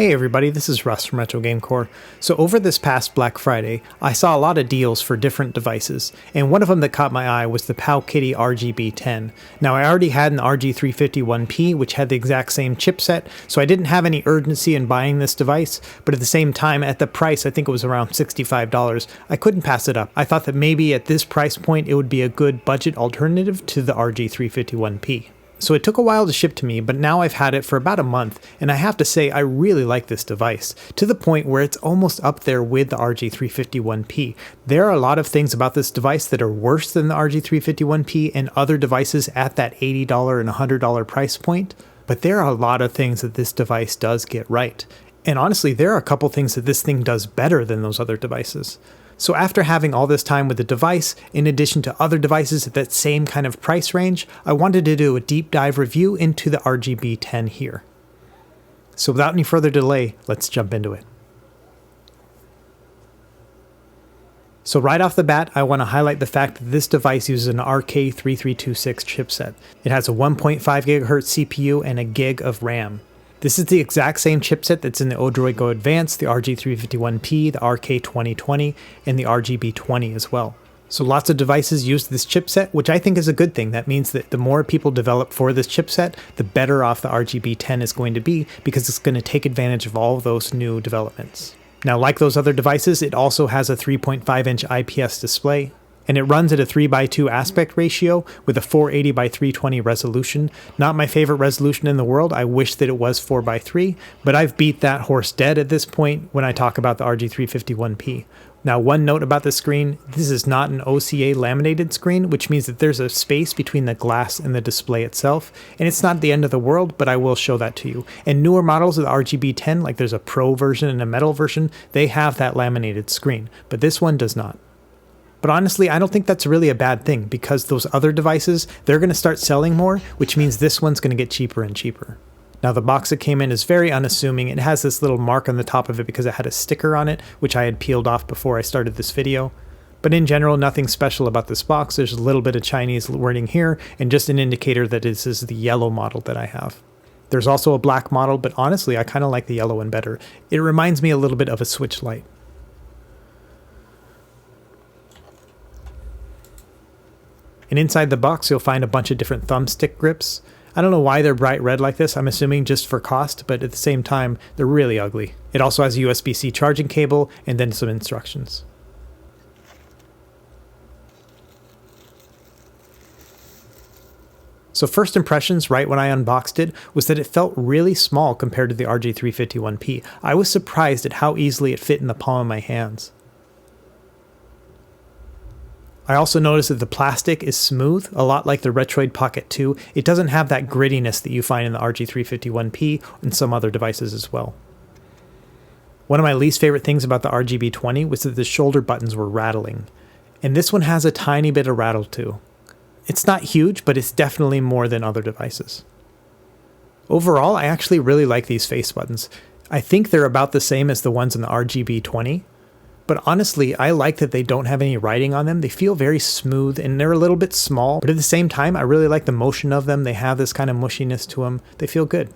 Hey everybody, this is Russ from Retro Game Core. So over this past Black Friday, I saw a lot of deals for different devices, and one of them that caught my eye was the PowKiddy RGB10. Now I already had an RG351P which had the exact same chipset, so I didn't have any urgency in buying this device, but at the same time, at the price, I think it was around $65, I couldn't pass it up. I thought that maybe at this price point it would be a good budget alternative to the RG351P. So it took a while to ship to me, but now I've had it for about a month, and I have to say I really like this device, to the point where it's almost up there with the RG351P. There are a lot of things about this device that are worse than the RG351P and other devices at that $80 and $100 price point, but there are a lot of things that this device does get right. And honestly, there are a couple things that this thing does better than those other devices. So after having all this time with the device, in addition to other devices at that same kind of price range, I wanted to do a deep dive review into the RGB10 here. So without any further delay, let's jump into it. So right off the bat, I want to highlight the fact that this device uses an RK3326 chipset. It has a 1.5 GHz CPU and a gig of RAM. This is the exact same chipset that's in the Odroid Go Advance, the RG351P, the RK2020, and the RGB20 as well. So lots of devices use this chipset, which I think is a good thing. That means that the more people develop for this chipset, the better off the RGB10 is going to be, because it's going to take advantage of all of those new developments. Now, like those other devices, it also has a 3.5-inch IPS display, and it runs at a 3:2 aspect ratio with a 480x320 resolution. Not my favorite resolution in the world. I wish that it was 4:3, but I've beat that horse dead at this point when I talk about the RG351P. Now, one note about the screen, this is not an OCA laminated screen, which means that there's a space between the glass and the display itself, and it's not the end of the world, but I will show that to you. And newer models of the RGB10, like there's a Pro version and a metal version, they have that laminated screen, but this one does not. But honestly, I don't think that's really a bad thing, because those other devices, they're going to start selling more, which means this one's going to get cheaper and cheaper. Now, the box it came in is very unassuming. It has this little mark on the top of it because it had a sticker on it, which I had peeled off before I started this video. But in general, nothing special about this box. There's a little bit of Chinese wording here, and just an indicator that this is the yellow model that I have. There's also a black model, but honestly, I kind of like the yellow one better. It reminds me a little bit of a Switch Lite. And inside the box, you'll find a bunch of different thumbstick grips. I don't know why they're bright red like this. I'm assuming just for cost, but at the same time, they're really ugly. It also has a USB-C charging cable and then some instructions. So first impressions right when I unboxed it was that it felt really small compared to the RG351P. I was surprised at how easily it fit in the palm of my hands. I also noticed that the plastic is smooth, a lot like the Retroid Pocket 2. It doesn't have that grittiness that you find in the RG351P and some other devices as well. One of my least favorite things about the RGB20 was that the shoulder buttons were rattling. And this one has a tiny bit of rattle too. It's not huge, but it's definitely more than other devices. Overall, I actually really like these face buttons. I think they're about the same as the ones in the RGB20. But honestly, I like that they don't have any writing on them. They feel very smooth and they're a little bit small, but at the same time, I really like the motion of them. They have this kind of mushiness to them. They feel good.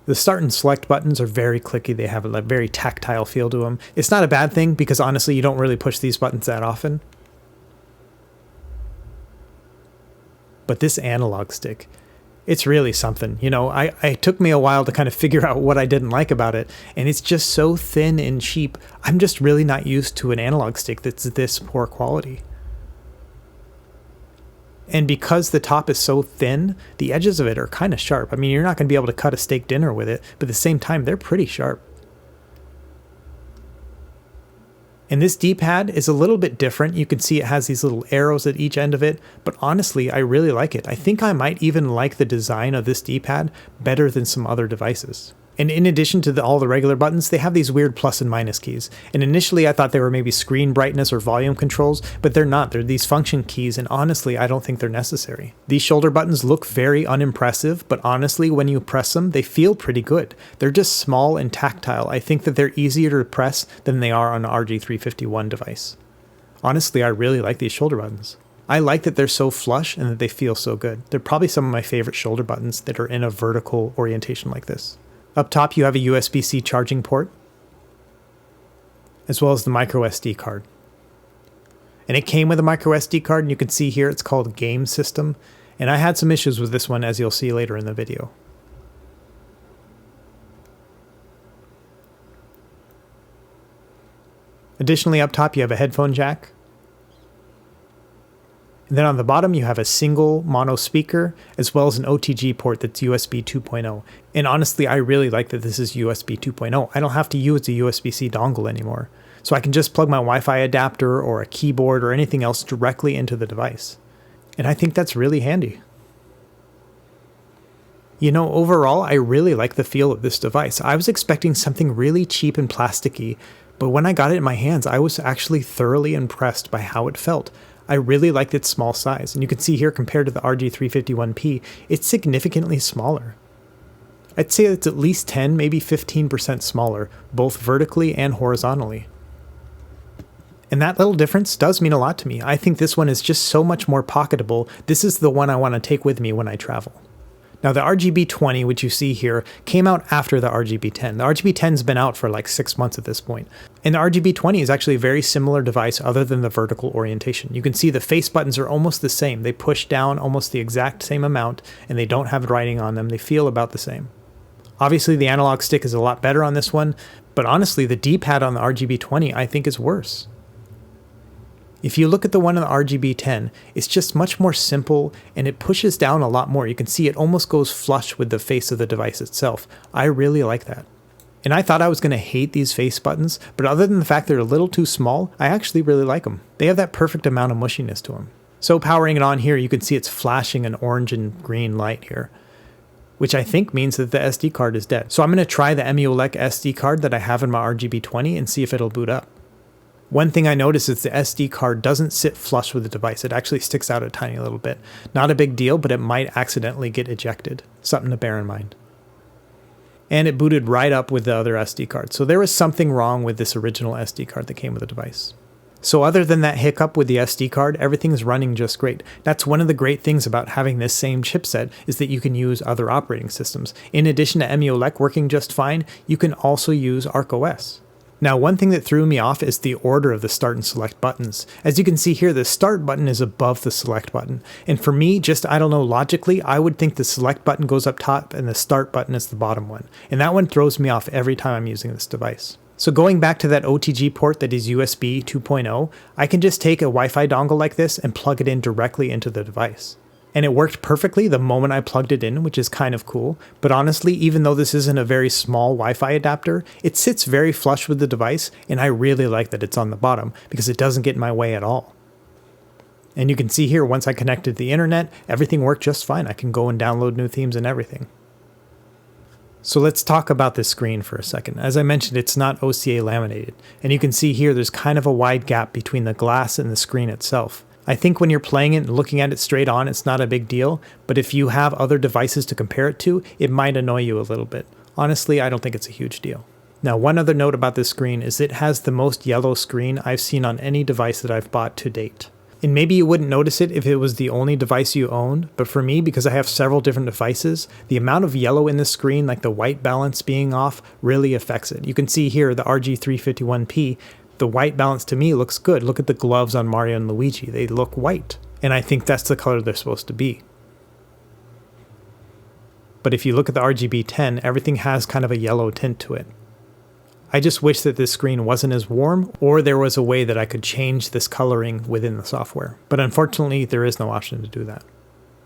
The start and select buttons are very clicky. They have a very tactile feel to them. It's not a bad thing because honestly, you don't really push these buttons that often. But this analog stick, it's really something. You know, it took me a while to kind of figure out what I didn't like about it, and it's just so thin and cheap. I'm just really not used to an analog stick that's this poor quality. And because the top is so thin, the edges of it are kind of sharp. I mean, you're not going to be able to cut a steak dinner with it, but at the same time, they're pretty sharp. And this D-pad is a little bit different. You can see it has these little arrows at each end of it, but honestly, I really like it. I think I might even like the design of this D-pad better than some other devices. And in addition to all the regular buttons, they have these weird plus and minus keys. And initially I thought they were maybe screen brightness or volume controls, but they're not. They're these function keys, and honestly, I don't think they're necessary. These shoulder buttons look very unimpressive, but honestly, when you press them, they feel pretty good. They're just small and tactile. I think that they're easier to press than they are on an RG351 device. Honestly, I really like these shoulder buttons. I like that they're so flush and that they feel so good. They're probably some of my favorite shoulder buttons that are in a vertical orientation like this. Up top you have a USB-C charging port, as well as the micro SD card. And it came with a micro SD card, and you can see here it's called Game System, and I had some issues with this one, as you'll see later in the video. Additionally, up top you have a headphone jack. And then on the bottom you have a single mono speaker, as well as an OTG port that's USB 2.0. And honestly, I really like that this is USB 2.0. I don't have to use a USB-C dongle anymore. So I can just plug my Wi-Fi adapter or a keyboard or anything else directly into the device. And I think that's really handy. You know, overall, I really like the feel of this device. I was expecting something really cheap and plasticky, but when I got it in my hands, I was actually thoroughly impressed by how it felt. I really liked its small size, and you can see here compared to the RG351P, it's significantly smaller. I'd say it's at least 10, maybe 15% smaller, both vertically and horizontally. And that little difference does mean a lot to me. I think this one is just so much more pocketable. This is the one I want to take with me when I travel. Now the RGB20, which you see here, came out after the RGB10. The RGB10's been out for like 6 months at this point. And the RGB20 is actually a very similar device other than the vertical orientation. You can see the face buttons are almost the same. They push down almost the exact same amount, and they don't have writing on them. They feel about the same. Obviously the analog stick is a lot better on this one, but honestly the D-pad on the RGB20 I think is worse. If you look at the one on the RGB10, it's just much more simple, and it pushes down a lot more. You can see it almost goes flush with the face of the device itself. I really like that. And I thought I was going to hate these face buttons, but other than the fact they're a little too small, I actually really like them. They have that perfect amount of mushiness to them. So powering it on here, you can see it's flashing an orange and green light here, which I think means that the SD card is dead. So I'm going to try the Emulec SD card that I have in my RGB20 and see if it'll boot up. One thing I noticed is the SD card doesn't sit flush with the device. It actually sticks out a tiny little bit. Not a big deal, but it might accidentally get ejected. Something to bear in mind. And it booted right up with the other SD card. So there was something wrong with this original SD card that came with the device. So other than that hiccup with the SD card, everything's running just great. That's one of the great things about having this same chipset, is that you can use other operating systems. In addition to Emulec working just fine, you can also use ArcOS. Now, one thing that threw me off is the order of the start and select buttons. As you can see here, the start button is above the select button. And for me, just, I don't know, logically, I would think the select button goes up top and the start button is the bottom one. And that one throws me off every time I'm using this device. So going back to that OTG port that is USB 2.0, I can just take a Wi-Fi dongle like this and plug it in directly into the device. And it worked perfectly the moment I plugged it in, which is kind of cool. But honestly, even though this isn't a very small Wi-Fi adapter, it sits very flush with the device, and I really like that it's on the bottom because it doesn't get in my way at all. And you can see here, once I connected to the internet, everything worked just fine. I can go and download new themes and everything. So let's talk about this screen for a second. As I mentioned, it's not OCA laminated. And you can see here there's kind of a wide gap between the glass and the screen itself. I think when you're playing it and looking at it straight on, it's not a big deal, but if you have other devices to compare it to, it might annoy you a little bit. Honestly, I don't think it's a huge deal. Now, one other note about this screen is it has the most yellow screen I've seen on any device that I've bought to date. And maybe you wouldn't notice it if it was the only device you owned, but for me, because I have several different devices, the amount of yellow in the screen, like the white balance being off, really affects it. You can see here the RG351P, the white balance to me looks good. Look at the gloves on Mario and Luigi. They look white. And I think that's the color they're supposed to be. But if you look at the RGB10, everything has kind of a yellow tint to it. I just wish that this screen wasn't as warm, or there was a way that I could change this coloring within the software. But unfortunately, there is no option to do that.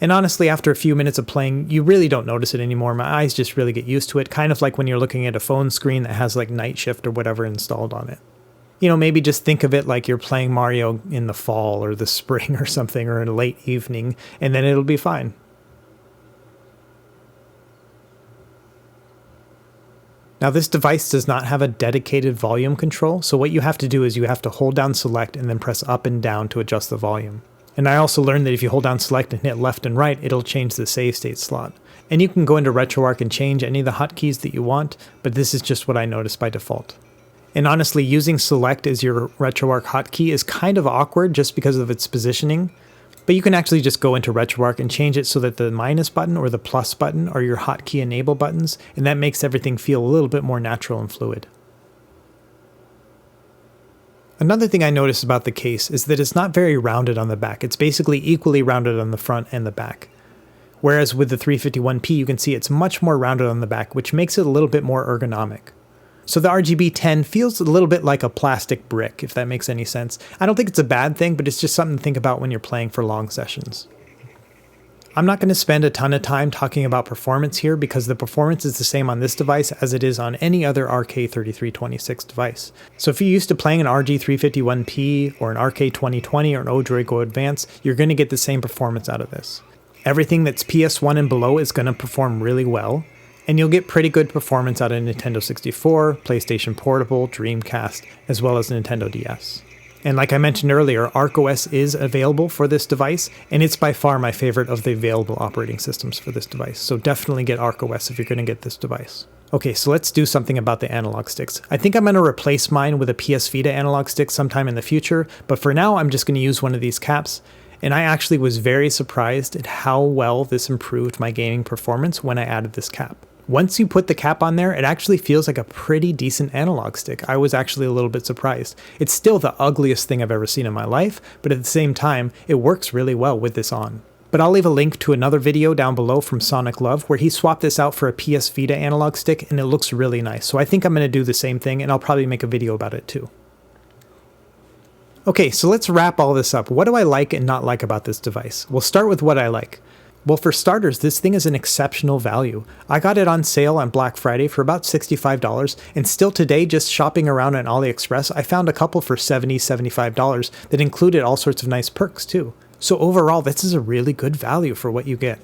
And honestly, after a few minutes of playing, you really don't notice it anymore. My eyes just really get used to it, kind of like when you're looking at a phone screen that has like night shift or whatever installed on it. You know, maybe just think of it like you're playing Mario in the fall or the spring or something, or in a late evening, and then it'll be fine. Now, this device does not have a dedicated volume control, so what you have to do is you have to hold down select and then press up and down to adjust the volume. And I also learned that if you hold down select and hit left and right, it'll change the save state slot. And you can go into RetroArch and change any of the hotkeys that you want, but this is just what I noticed by default. And honestly, using select as your RetroArch hotkey is kind of awkward just because of its positioning, But you can actually just go into RetroArch and change it so that the minus button or the plus button are your hotkey enable buttons, and that makes everything feel a little bit more natural and fluid. Another thing I noticed about the case is that it's not very rounded on the back. It's basically equally rounded on the front and the back. Whereas with the 351P, you can see it's much more rounded on the back, which makes it a little bit more ergonomic. So the RGB10 feels a little bit like a plastic brick, if that makes any sense. I don't think it's a bad thing, but it's just something to think about when you're playing for long sessions. I'm not going to spend a ton of time talking about performance here because the performance is the same on this device as it is on any other RK3326 device. So if you're used to playing an RG351P or an RK2020 or an Odroid Go Advance, you're going to get the same performance out of this. Everything that's PS1 and below is going to perform really well, and you'll get pretty good performance out of Nintendo 64, PlayStation Portable, Dreamcast, as well as Nintendo DS. And like I mentioned earlier, ArcOS is available for this device, and it's by far my favorite of the available operating systems for this device. So definitely get ArcOS if you're going to get this device. Okay, so let's do something about the analog sticks. I think I'm going to replace mine with a PS Vita analog stick sometime in the future, but for now I'm just going to use one of these caps. And I actually was very surprised at how well this improved my gaming performance when I added this cap. Once you put the cap on there, it actually feels like a pretty decent analog stick. I was actually a little bit surprised. It's still the ugliest thing I've ever seen in my life, but at the same time, it works really well with this on. But I'll leave a link to another video down below from Sonic Love where he swapped this out for a PS Vita analog stick and it looks really nice. So I think I'm going to do the same thing and I'll probably make a video about it too. Okay, so let's wrap all this up. What do I like and not like about this device? We'll start with what I like. Well, for starters, this thing is an exceptional value. I got it on sale on Black Friday for about $65, and still today, just shopping around on AliExpress, I found a couple for $70, $75 that included all sorts of nice perks too. So overall, this is a really good value for what you get.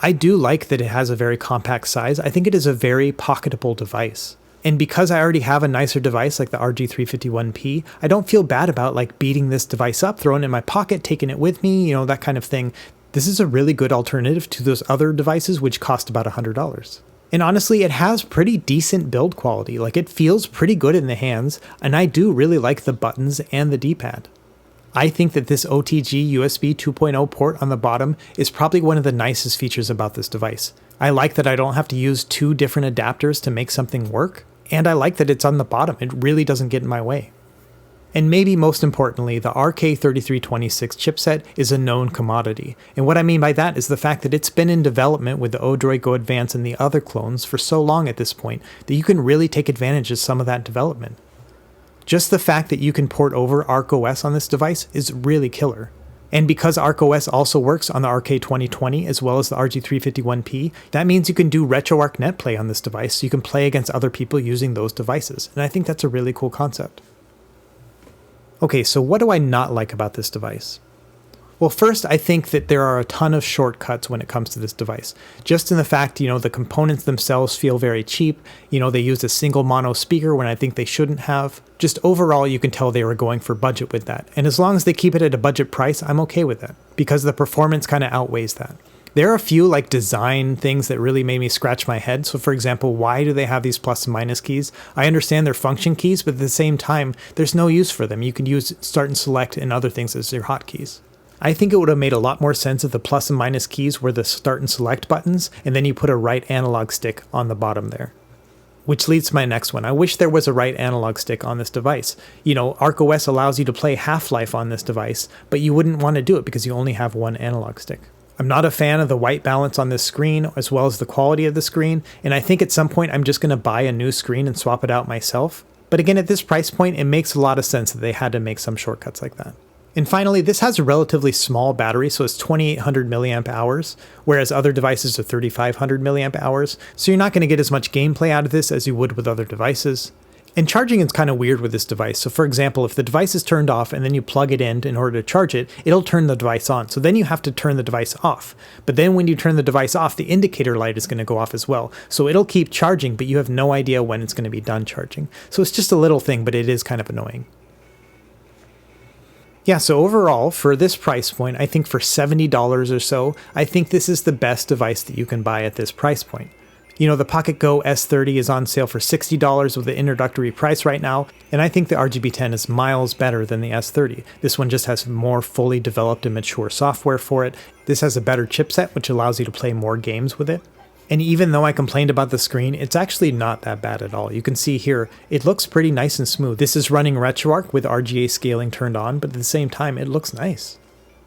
I do like that it has a very compact size. I think it is a very pocketable device. And because I already have a nicer device like the RG351P, I don't feel bad about like beating this device up, throwing it in my pocket, taking it with me, that kind of thing. This is a really good alternative to those other devices which cost about $100. And honestly, it has pretty decent build quality. Like it feels pretty good in the hands, and I do really like the buttons and the D-pad. I think that this OTG USB 2.0 port on the bottom is probably one of the nicest features about this device. I like that I don't have to use two different adapters to make something work, and I like that it's on the bottom. It really doesn't get in my way. And maybe most importantly, the RK3326 chipset is a known commodity. And what I mean by that is the fact that it's been in development with the Odroid Go Advance and the other clones for so long at this point that you can really take advantage of some of that development. Just the fact that you can port over ArcOS on this device is really killer. And because ArcOS also works on the RK2020 as well as the RG351P, that means you can do RetroArch NetPlay on this device, so you can play against other people using those devices. And I think that's a really cool concept. Okay, so what do I not like about this device? Well, first, I think that there are a ton of shortcuts when it comes to this device. Just in the fact, the components themselves feel very cheap. They use a single mono speaker when I think they shouldn't have. Just overall, you can tell they were going for budget with that. And as long as they keep it at a budget price, I'm okay with that because the performance kind of outweighs that. There are a few design things that really made me scratch my head. So for example, why do they have these plus and minus keys? I understand they're function keys, but at the same time, there's no use for them. You can use start and select and other things as your hotkeys. I think it would have made a lot more sense if the plus and minus keys were the start and select buttons, and then you put a right analog stick on the bottom there. Which leads to my next one. I wish there was a right analog stick on this device. ArcOS allows you to play Half-Life on this device, but you wouldn't want to do it because you only have one analog stick. I'm not a fan of the white balance on this screen as well as the quality of the screen, and I think at some point I'm just going to buy a new screen and swap it out myself. But again, at this price point, it makes a lot of sense that they had to make some shortcuts like that. And finally, this has a relatively small battery, so it's 2800 milliamp hours, whereas other devices are 3500 milliamp hours, so you're not going to get as much gameplay out of this as you would with other devices. And charging is kind of weird with this device. So for example, if the device is turned off and then you plug it in order to charge it, it'll turn the device on. So then you have to turn the device off. But then when you turn the device off, the indicator light is going to go off as well. So it'll keep charging, but you have no idea when it's going to be done charging. So it's just a little thing, but it is kind of annoying. Yeah, so overall, for this price point, I think for $70 or so, I think this is the best device that you can buy at this price point. You know, the Pocket Go S30 is on sale for $60 with the introductory price right now, and I think the RGB10 is miles better than the S30. This one just has more fully developed and mature software for it. This has a better chipset, which allows you to play more games with it. And even though I complained about the screen, it's actually not that bad at all. You can see here, it looks pretty nice and smooth. This is running RetroArch with RGA scaling turned on, but at the same time, it looks nice.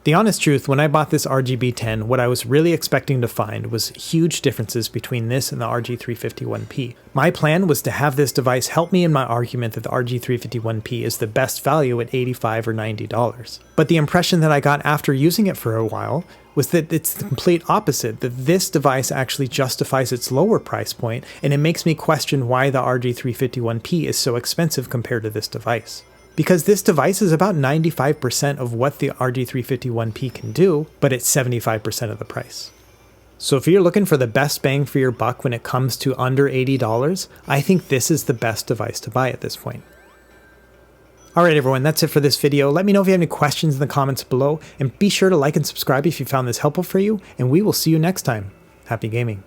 The honest truth, when I bought this RGB10, what I was really expecting to find was huge differences between this and the RG351P. My plan was to have this device help me in my argument that the RG351P is the best value at $85 or $90. But the impression that I got after using it for a while was that it's the complete opposite, that this device actually justifies its lower price point, and it makes me question why the RG351P is so expensive compared to this device. Because this device is about 95% of what the RG351P can do, but it's 75% of the price. So if you're looking for the best bang for your buck when it comes to under $80, I think this is the best device to buy at this point. Alright everyone, that's it for this video. Let me know if you have any questions in the comments below, and be sure to like and subscribe if you found this helpful for you, and we will see you next time. Happy gaming.